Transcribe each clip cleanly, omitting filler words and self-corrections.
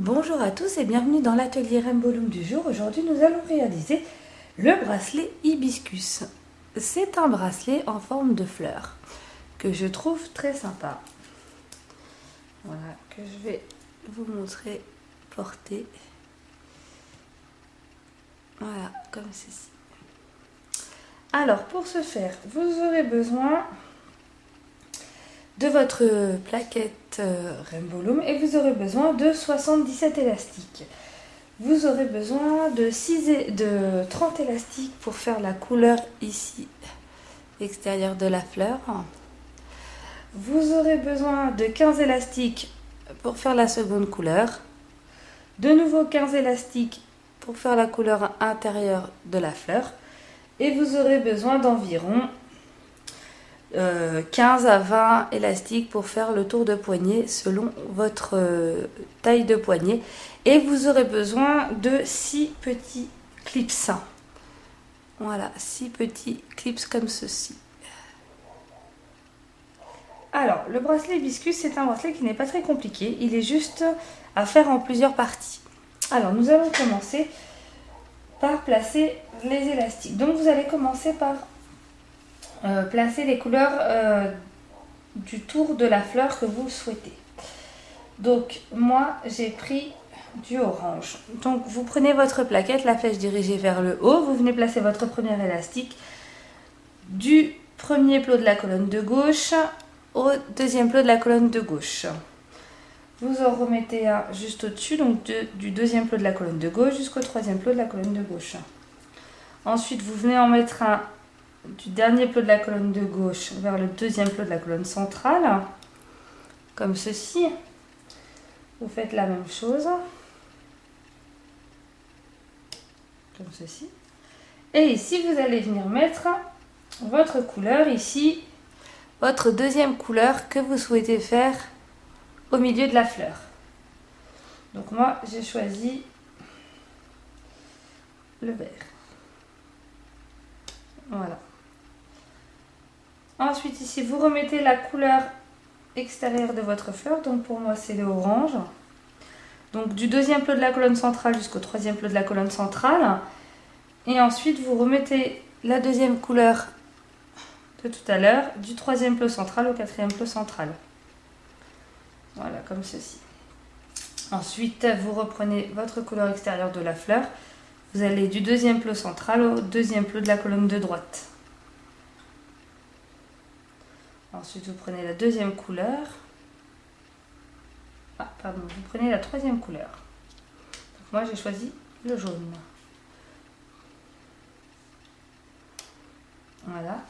Bonjour à tous et bienvenue dans l'atelier Rainbow Loom du jour. Aujourd'hui nous allons réaliser le bracelet hibiscus. C'est un bracelet en forme de fleur que je trouve très sympa. Voilà, que je vais vous montrer porter. Voilà, comme ceci. Alors pour ce faire, vous aurez besoin de votre plaquette Rainbow Loom et vous aurez besoin de 77 élastiques. Vous aurez besoin de 30 élastiques pour faire la couleur ici, extérieure de la fleur. Vous aurez besoin de 15 élastiques pour faire la seconde couleur. De nouveau 15 élastiques pour faire la couleur intérieure de la fleur. Et vous aurez besoin d'environ 15 à 20 élastiques pour faire le tour de poignet selon votre taille de poignet. Et vous aurez besoin de 6 petits clips. Voilà, 6 petits clips comme ceci. Alors, le bracelet hibiscus, c'est un bracelet qui n'est pas très compliqué. Il est juste à faire en plusieurs parties. Alors, nous allons commencer par placer les élastiques. Donc, vous allez commencer par placer les couleurs du tour de la fleur que vous souhaitez. Donc moi j'ai pris du orange. Donc vous prenez votre plaquette, la flèche dirigée vers le haut, vous venez placer votre premier élastique du premier plot de la colonne de gauche au deuxième plot de la colonne de gauche. Vous en remettez un juste au-dessus, donc du deuxième plot de la colonne de gauche jusqu'au troisième plot de la colonne de gauche. Ensuite vous venez en mettre un du dernier plot de la colonne de gauche vers le deuxième plot de la colonne centrale, comme ceci. Vous faites la même chose, comme ceci. Et ici, vous allez venir mettre votre couleur ici, votre deuxième couleur que vous souhaitez faire au milieu de la fleur. Donc moi, j'ai choisi le vert. Voilà. Ensuite ici vous remettez la couleur extérieure de votre fleur, donc pour moi c'est le orange. Donc du deuxième plot de la colonne centrale jusqu'au troisième plot de la colonne centrale. Et ensuite vous remettez la deuxième couleur de tout à l'heure du troisième plot central au quatrième plot central. Voilà, comme ceci. Ensuite vous reprenez votre couleur extérieure de la fleur. Vous allez du deuxième plot central au deuxième plot de la colonne de droite. Ensuite, vous prenez la deuxième couleur. Vous prenez la troisième couleur. Donc, moi, j'ai choisi le jaune. Voilà.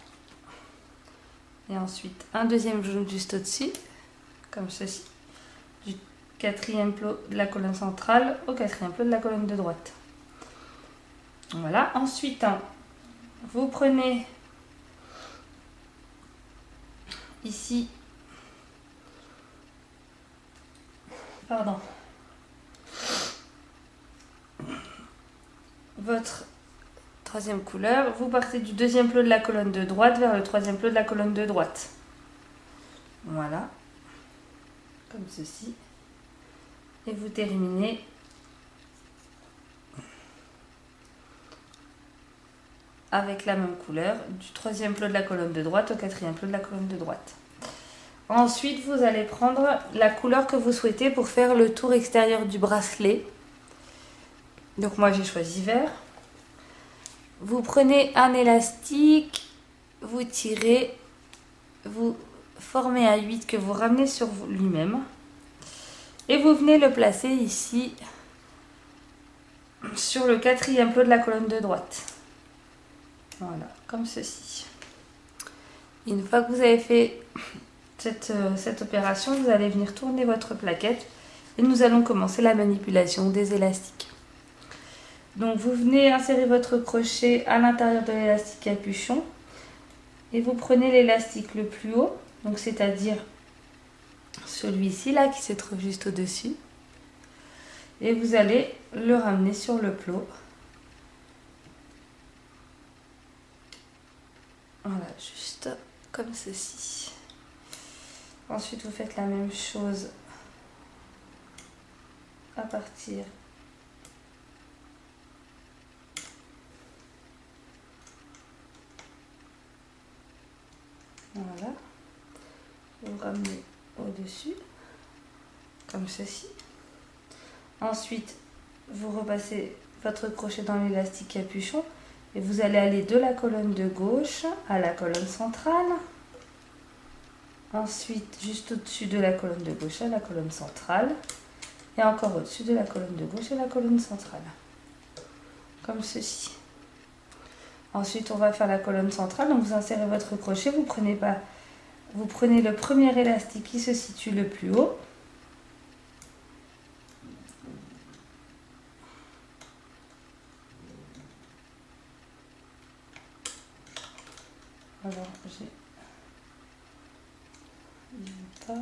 Et ensuite, un deuxième jaune juste au-dessus, comme ceci. Du quatrième plot de la colonne centrale au quatrième plot de la colonne de droite. Voilà. Ensuite, vous prenez ici, votre troisième couleur, vous partez du deuxième plot de la colonne de droite vers le troisième plot de la colonne de droite. Voilà, comme ceci. Et vous terminez avec la même couleur du troisième plot de la colonne de droite au quatrième plot de la colonne de droite. Ensuite, vous allez prendre la couleur que vous souhaitez pour faire le tour extérieur du bracelet. Donc moi j'ai choisi vert. Vous prenez un élastique, vous tirez, vous formez un 8 que vous ramenez sur lui-même. Et vous venez le placer ici sur le quatrième plot de la colonne de droite. Voilà, comme ceci. Une fois que vous avez fait cette opération, vous allez venir tourner votre plaquette et nous allons commencer la manipulation des élastiques. Donc vous venez insérer votre crochet à l'intérieur de l'élastique capuchon et vous prenez l'élastique le plus haut, donc c'est-à-dire celui-ci là qui se trouve juste au-dessus, et vous allez le ramener sur le plot. Voilà, juste comme ceci. Ensuite, vous faites la même chose à partir voilà, vous ramenez au-dessus, comme ceci. Ensuite, vous repassez votre crochet dans l'élastique capuchon et vous allez aller de la colonne de gauche à la colonne centrale. Ensuite, juste au-dessus de la colonne de gauche à la colonne centrale. Et encore au-dessus de la colonne de gauche à la colonne centrale. Comme ceci. Ensuite, on va faire la colonne centrale. Donc, vous insérez votre crochet. Vous prenez le premier élastique qui se situe le plus haut. Alors, j'ai pas.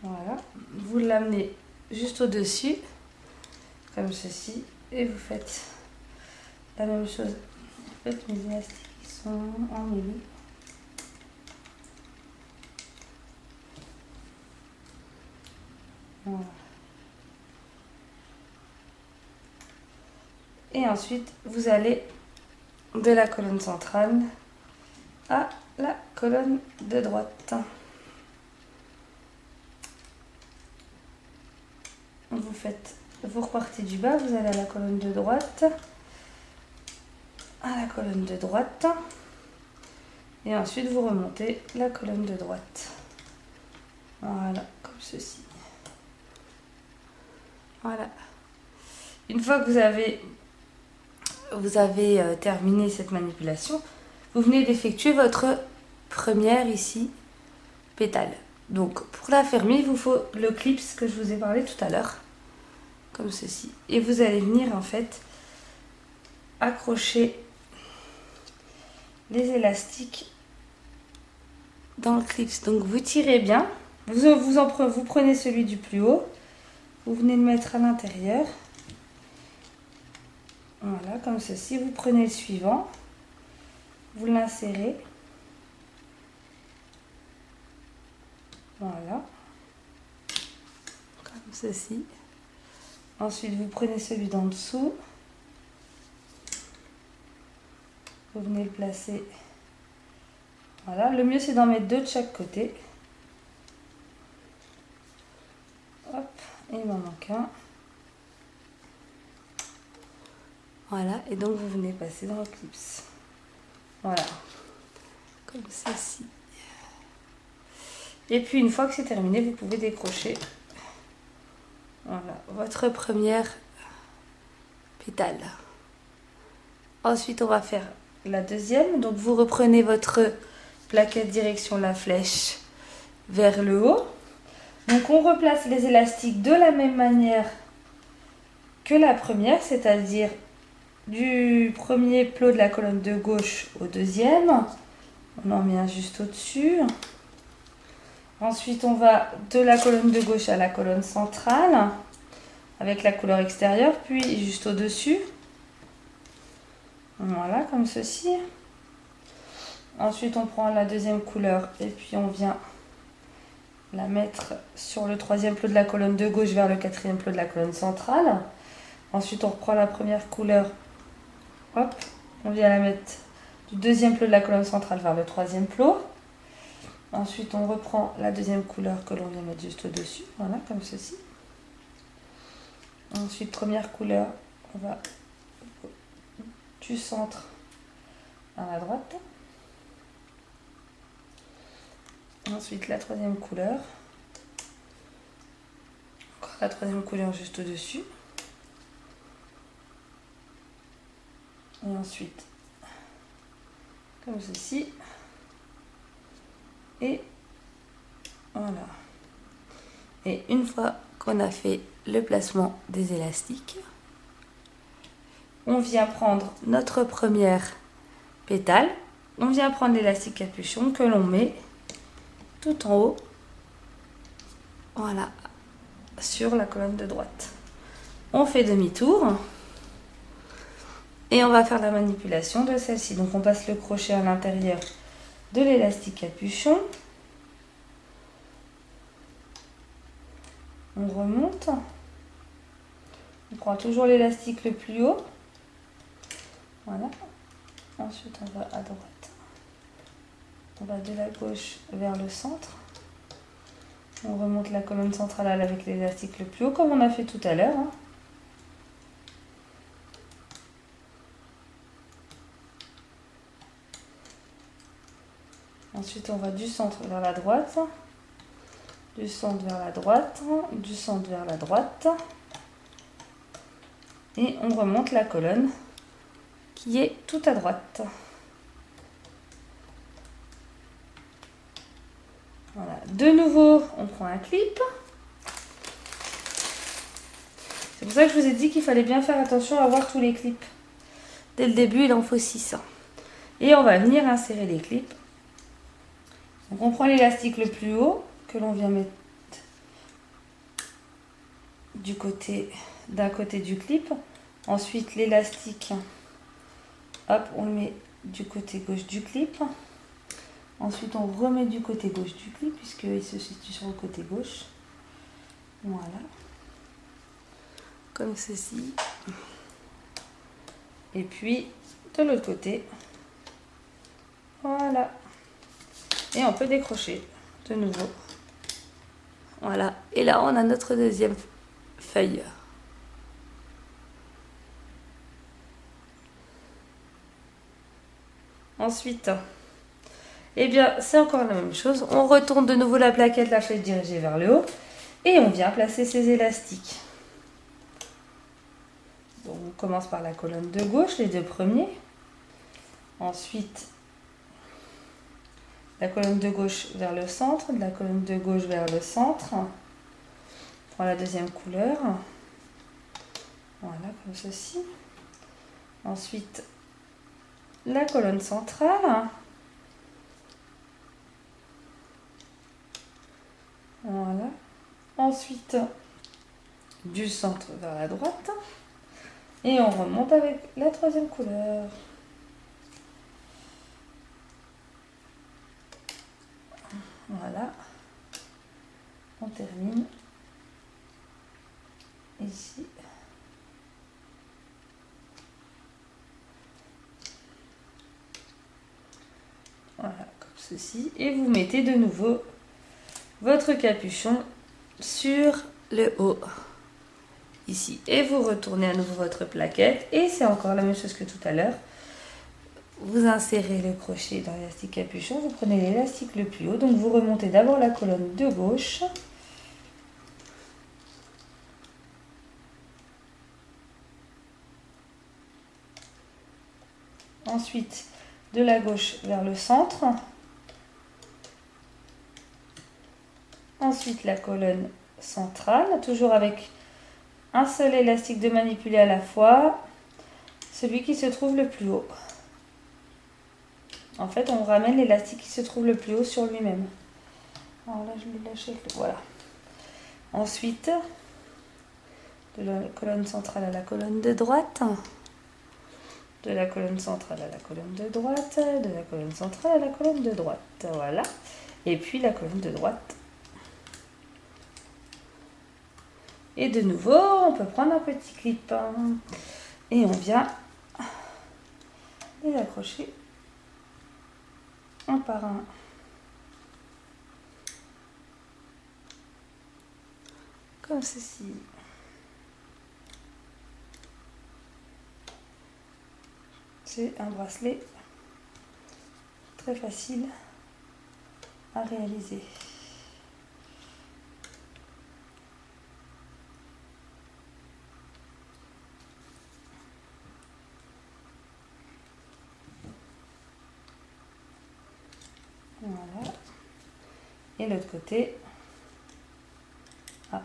Voilà, vous l'amenez juste au-dessus, comme ceci, et vous faites la même chose. En fait, mes élastiques sont emmêlés. Voilà. Et ensuite, vous allez de la colonne centrale à la colonne de droite. Vous repartez du bas, vous allez à la colonne de droite, à la colonne de droite, et ensuite vous remontez la colonne de droite. Voilà, comme ceci. Voilà. Une fois que vous avez terminé cette manipulation, vous venez d'effectuer votre première ici pétale. Donc pour la fermer, il vous faut le clips que je vous ai parlé tout à l'heure, comme ceci. Et vous allez venir en fait accrocher les élastiques dans le clips. Donc vous tirez bien, vous prenez celui du plus haut, vous venez le mettre à l'intérieur. Voilà, comme ceci. Vous prenez le suivant, vous l'insérez. Voilà, comme ceci. Ensuite, vous prenez celui d'en dessous. Vous venez le placer. Voilà, le mieux c'est d'en mettre deux de chaque côté. Hop, et il m'en manque un. Voilà, et donc vous venez passer dans le clips. Voilà, comme ceci. Et puis une fois que c'est terminé, vous pouvez décrocher. Voilà, votre première pétale. Ensuite, on va faire la deuxième. Donc vous reprenez votre plaquette direction la flèche vers le haut. Donc on replace les élastiques de la même manière que la première, c'est-à-dire du premier plot de la colonne de gauche au deuxième. On en met un juste au-dessus. Ensuite, on va de la colonne de gauche à la colonne centrale avec la couleur extérieure, puis juste au-dessus. Voilà, comme ceci. Ensuite, on prend la deuxième couleur et puis on vient la mettre sur le troisième plot de la colonne de gauche vers le quatrième plot de la colonne centrale. Ensuite, on reprend la première couleur. Hop, on vient la mettre du deuxième plot de la colonne centrale vers le troisième plot. Ensuite, on reprend la deuxième couleur que l'on vient mettre juste au-dessus. Voilà, comme ceci. Ensuite, première couleur, on va du centre à la droite. Ensuite, la troisième couleur. Encore la troisième couleur juste au-dessus. Et ensuite, comme ceci. Et voilà. Et une fois qu'on a fait le placement des élastiques, on vient prendre notre première pétale. On vient prendre l'élastique capuchon que l'on met tout en haut. Voilà. Sur la colonne de droite. On fait demi-tour. Et on va faire la manipulation de celle-ci. Donc on passe le crochet à l'intérieur de l'élastique capuchon. On remonte. On prend toujours l'élastique le plus haut. Voilà. Ensuite, on va à droite. On va de la gauche vers le centre. On remonte la colonne centrale avec l'élastique le plus haut, comme on a fait tout à l'heure. Ensuite, on va du centre vers la droite, du centre vers la droite, du centre vers la droite. Et on remonte la colonne qui est tout à droite. Voilà. De nouveau, on prend un clip. C'est pour ça que je vous ai dit qu'il fallait bien faire attention à voir tous les clips. Dès le début, il en faut 6. Et on va venir insérer les clips. Donc on prend l'élastique le plus haut que l'on vient mettre d'un côté du clip. Ensuite l'élastique, hop, on le met du côté gauche du clip. Ensuite on remet du côté gauche du clip puisqu'il se situe sur le côté gauche. Voilà. Comme ceci. Et puis de l'autre côté. Voilà. Et on peut décrocher de nouveau. Voilà. Et là, on a notre deuxième feuille. Ensuite, eh bien, c'est encore la même chose. On retourne de nouveau la plaquette, la flèche dirigée vers le haut. Et on vient placer ces élastiques. Donc, on commence par la colonne de gauche, les deux premiers. Ensuite, la colonne de gauche vers le centre, de la colonne de gauche vers le centre. On prend la deuxième couleur. Voilà, comme ceci. Ensuite, la colonne centrale. Voilà. Ensuite, du centre vers la droite. Et on remonte avec la troisième couleur. Voilà, on termine ici. Voilà, comme ceci. Et vous mettez de nouveau votre capuchon sur le haut, ici. Et vous retournez à nouveau votre plaquette. Et c'est encore la même chose que tout à l'heure. Vous insérez le crochet dans l'élastique capuchon, vous prenez l'élastique le plus haut, donc vous remontez d'abord la colonne de gauche. Ensuite, de la gauche vers le centre. Ensuite, la colonne centrale, toujours avec un seul élastique de manipuler à la fois, celui qui se trouve le plus haut. En fait, on ramène l'élastique qui se trouve le plus haut sur lui-même. Alors là, je l'ai lâché. Voilà. Ensuite, de la colonne centrale à la colonne de droite. De la colonne centrale à la colonne de droite. De la colonne centrale à la colonne de droite. Voilà. Et puis la colonne de droite. Et de nouveau, on peut prendre un petit clip. Et on vient les accrocher un par un. Comme ceci. C'est un bracelet très facile à réaliser. Voilà. Et l'autre côté, voilà,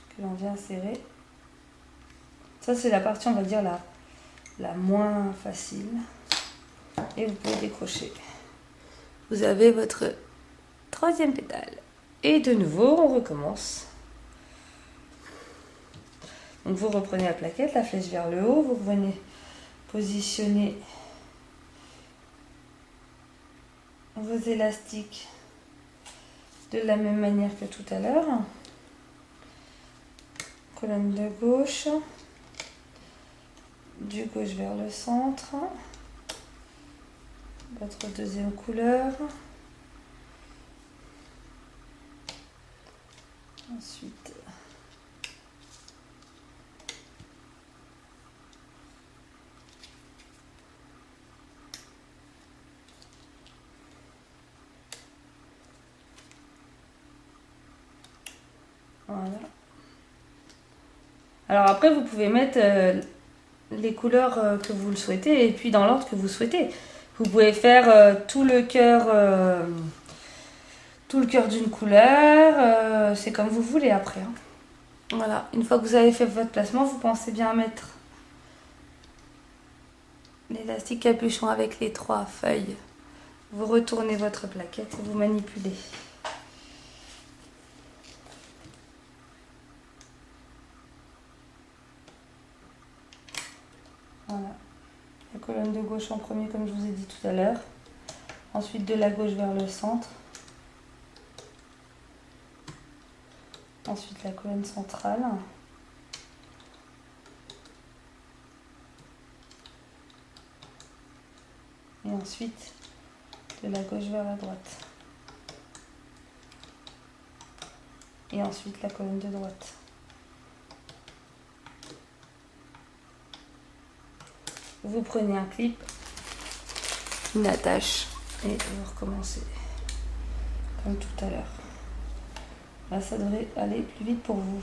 que l'on vient serrer. Ça, c'est la partie, on va dire, la moins facile. Et vous pouvez décrocher. Vous avez votre troisième pétale. Et de nouveau, on recommence. Donc, vous reprenez la plaquette, la flèche vers le haut. Vous venez positionner vos élastiques de la même manière que tout à l'heure. Colonne de gauche, du gauche vers le centre, votre deuxième couleur. Ensuite, voilà. Alors après, vous pouvez mettre les couleurs que vous le souhaitez et puis dans l'ordre que vous souhaitez. Vous pouvez faire tout le cœur d'une couleur, c'est comme vous voulez après. Hein. Voilà, une fois que vous avez fait votre placement, vous pensez bien à mettre l'élastique capuchon avec les 3 feuilles. Vous retournez votre plaquette et vous manipulez. Voilà, la colonne de gauche en premier comme je vous ai dit tout à l'heure. Ensuite de la gauche vers le centre. Ensuite la colonne centrale. Et ensuite de la gauche vers la droite. Et ensuite la colonne de droite. Vous prenez un clip, une attache et vous recommencez comme tout à l'heure. Là, ça devrait aller plus vite pour vous.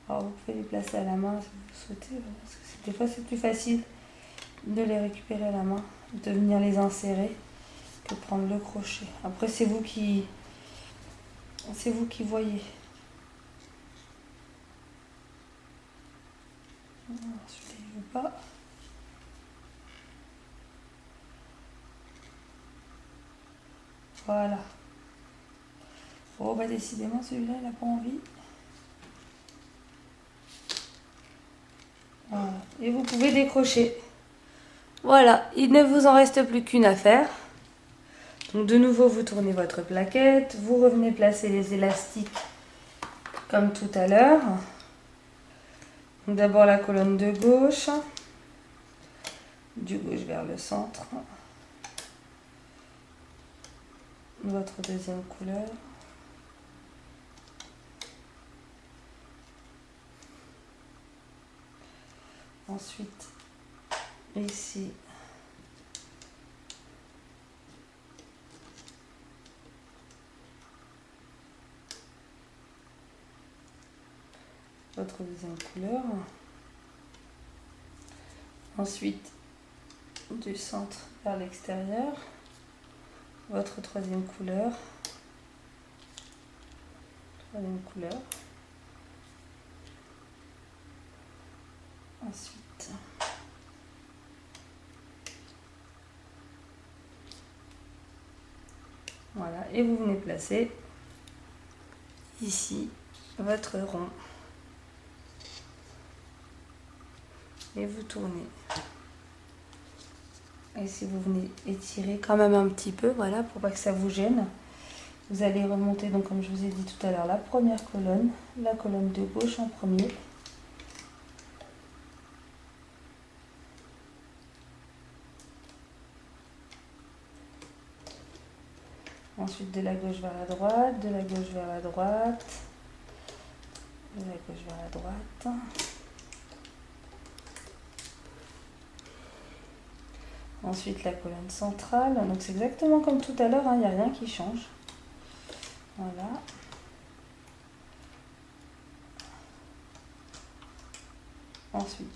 Alors, vous pouvez les placer à la main si vous souhaitez, parce que des fois c'est plus facile de les récupérer à la main, de venir les insérer que de prendre le crochet. Après, c'est vous qui voyez. Celui-là, il veut pas. Voilà. Bon, bah décidément, celui-là, il n'a pas envie. Voilà. Et vous pouvez décrocher. Voilà, il ne vous en reste plus qu'une à faire. Donc de nouveau, vous tournez votre plaquette, vous revenez placer les élastiques comme tout à l'heure. D'abord la colonne de gauche, du gauche vers le centre, votre deuxième couleur. Ensuite, ici, votre deuxième couleur. Ensuite, du centre vers l'extérieur, votre troisième couleur. Troisième couleur. Ensuite, voilà, et vous venez placer ici votre rond. Et vous tournez. Et si vous venez étirer quand même un petit peu, voilà, pour pas que ça vous gêne, vous allez remonter, donc comme je vous ai dit tout à l'heure, la première colonne, la colonne de gauche en premier. Ensuite de la gauche vers la droite, de la gauche vers la droite, de la gauche vers la droite. Ensuite la colonne centrale, donc c'est exactement comme tout à l'heure, il n'y a rien qui change. Voilà. Ensuite,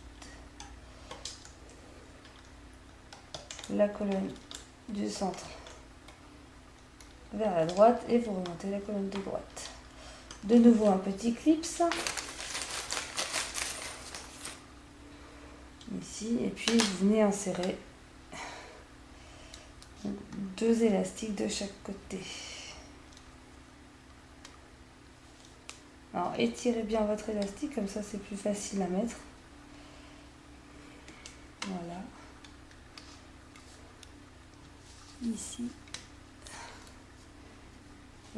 la colonne du centre vers la droite et vous remontez la colonne de droite. De nouveau un petit clips ici et puis vous venez insérer 2 élastiques de chaque côté. Alors étirez bien votre élastique, comme ça c'est plus facile à mettre. ici.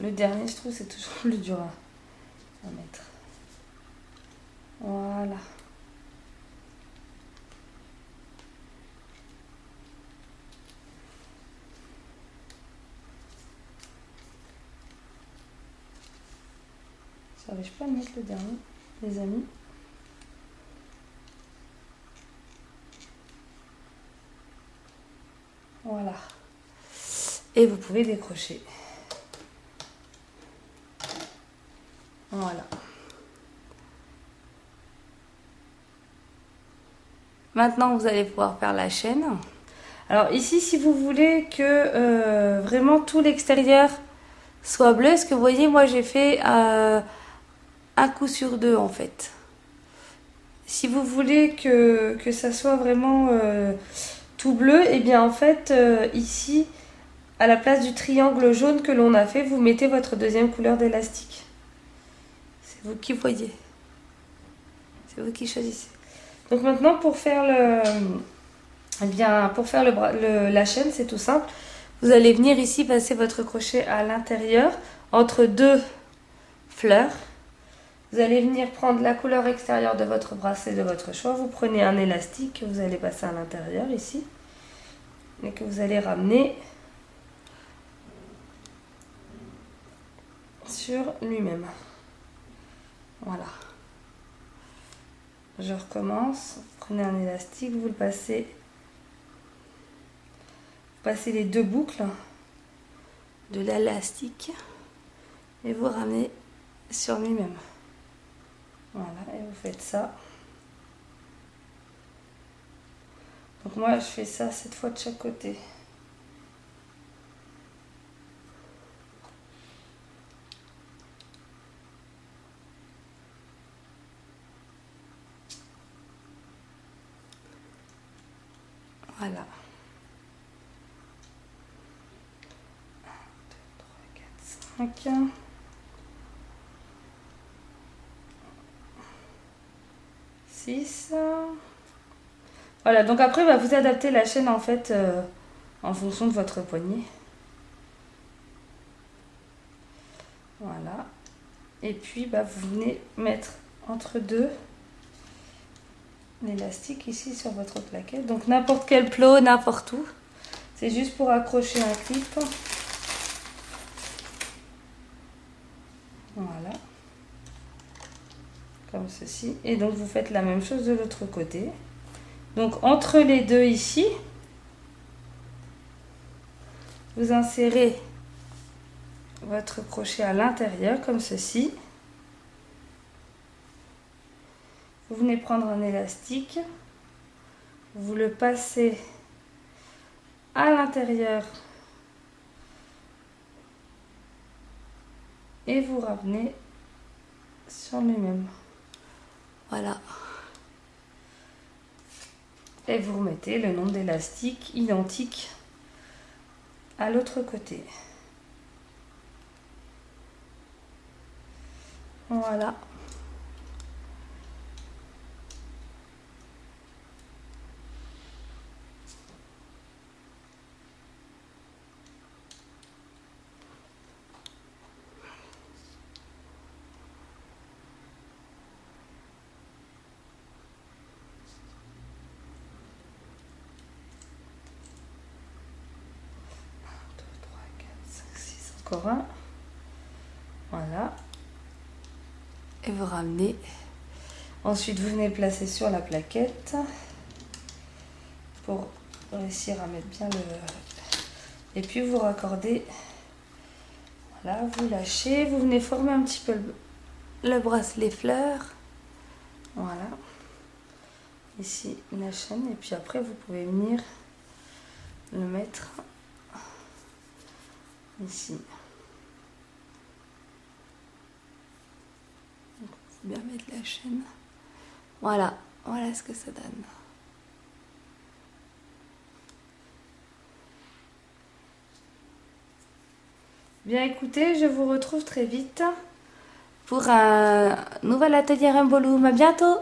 Le dernier, je trouve, c'est toujours plus dur à mettre. Voilà. J'arrive pas à mettre le dernier, les amis. Voilà. Et vous pouvez décrocher. Voilà. Maintenant, vous allez pouvoir faire la chaîne. Alors ici, si vous voulez que vraiment tout l'extérieur soit bleu, ce que vous voyez, moi j'ai fait un coup sur deux en fait. Si vous voulez que ça soit vraiment tout bleu, et bien en fait ici, à la place du triangle jaune que l'on a fait, vous mettez votre deuxième couleur d'élastique. C'est vous qui voyez. C'est vous qui choisissez. Donc maintenant pour faire la chaîne, c'est tout simple. Vous allez venir ici passer votre crochet à l'intérieur entre deux fleurs. Vous allez venir prendre la couleur extérieure de votre bracelet de votre choix. Vous prenez un élastique que vous allez passer à l'intérieur ici et que vous allez ramener sur lui-même. Voilà. Je recommence. Vous prenez un élastique, vous le passez. Vous passez les deux boucles de l'élastique et vous ramenez sur lui-même. Voilà, et vous faites ça. Donc moi je fais ça 7 fois de chaque côté. Voilà. 1, 2, 3, 4, 5. Voilà, donc après vous adaptez la chaîne en fait en fonction de votre poignet. Voilà. Et puis vous venez mettre entre deux l'élastique ici sur votre plaquette. Donc n'importe quel plot, n'importe où. C'est juste pour accrocher un clip. Voilà. Comme ceci. Et donc vous faites la même chose de l'autre côté. Donc entre les deux ici, vous insérez votre crochet à l'intérieur comme ceci. Vous venez prendre un élastique, vous le passez à l'intérieur et vous ramenez sur lui-même. Voilà. Et vous remettez le nombre d'élastiques identique à l'autre côté. Voilà. Encore un. Voilà. Et vous ramenez. Ensuite, vous venez le placer sur la plaquette pour réussir à mettre bien le... Et puis vous raccordez. Voilà, vous lâchez. Vous venez former un petit peu le bracelet fleur. Voilà. Ici, la chaîne. Et puis après, vous pouvez venir le mettre ici. Bien mettre la chaîne. Voilà, voilà ce que ça donne. Bien écoutez, je vous retrouve très vite pour un nouvel atelier Rainbow Loom. À bientôt!